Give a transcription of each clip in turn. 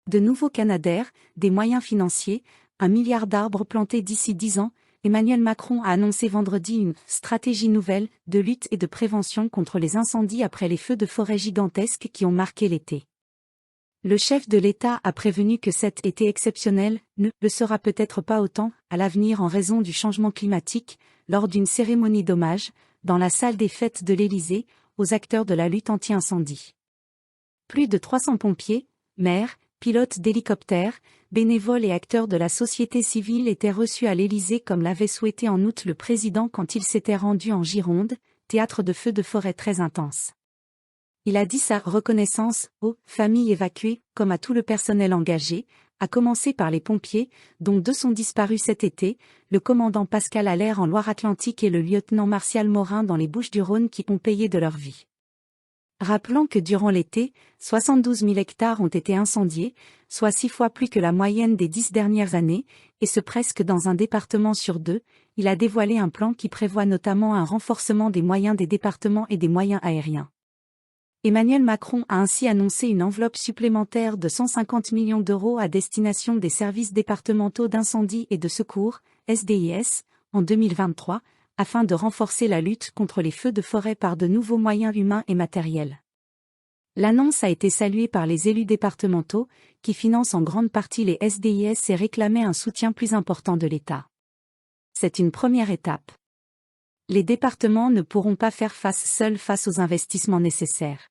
De nouveaux Canadair, des moyens financiers, 1 milliard d'arbres plantés d'ici 10 ans, Emmanuel Macron a annoncé vendredi une « stratégie nouvelle » de lutte et de prévention contre les incendies après les feux de forêt gigantesques qui ont marqué l'été. Le chef de l'État a prévenu que cet été exceptionnel ne le sera peut-être pas autant à l'avenir en raison du changement climatique, lors d'une cérémonie d'hommage, dans la salle des fêtes de l'Élysée, aux acteurs de la lutte anti-incendie. Plus de 300 pompiers, maires, pilotes d'hélicoptères, bénévoles et acteurs de la société civile étaient reçus à l'Élysée comme l'avait souhaité en août le président quand il s'était rendu en Gironde, théâtre de feux de forêt très intenses. Il a dit sa reconnaissance aux familles évacuées, comme à tout le personnel engagé, à commencer par les pompiers, dont 2 sont disparus cet été, le commandant Pascal Allaire en Loire-Atlantique et le lieutenant Martial Morin dans les Bouches-du-Rhône qui ont payé de leur vie. Rappelons que durant l'été, 72 000 hectares ont été incendiés, soit 6 fois plus que la moyenne des 10 dernières années, et ce presque dans un département sur 2. Il a dévoilé un plan qui prévoit notamment un renforcement des moyens des départements et des moyens aériens. Emmanuel Macron a ainsi annoncé une enveloppe supplémentaire de 150 millions d'euros à destination des services départementaux d'incendie et de secours, SDIS, en 2023, afin de renforcer la lutte contre les feux de forêt par de nouveaux moyens humains et matériels. L'annonce a été saluée par les élus départementaux, qui financent en grande partie les SDIS et réclamaient un soutien plus important de l'État. C'est une première étape. Les départements ne pourront pas faire seuls face aux investissements nécessaires.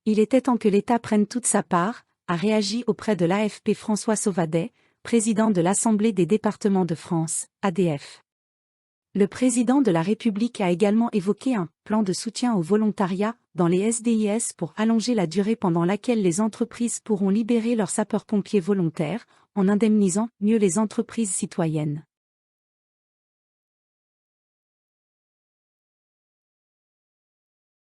Il était temps que l'État prenne toute sa part, a réagi auprès de l'AFP François Sauvadet, président de l'Assemblée des départements de France, ADF. Le président de la République a également évoqué un plan de soutien au volontariat dans les SDIS pour allonger la durée pendant laquelle les entreprises pourront libérer leurs sapeurs-pompiers volontaires, en indemnisant mieux les entreprises citoyennes.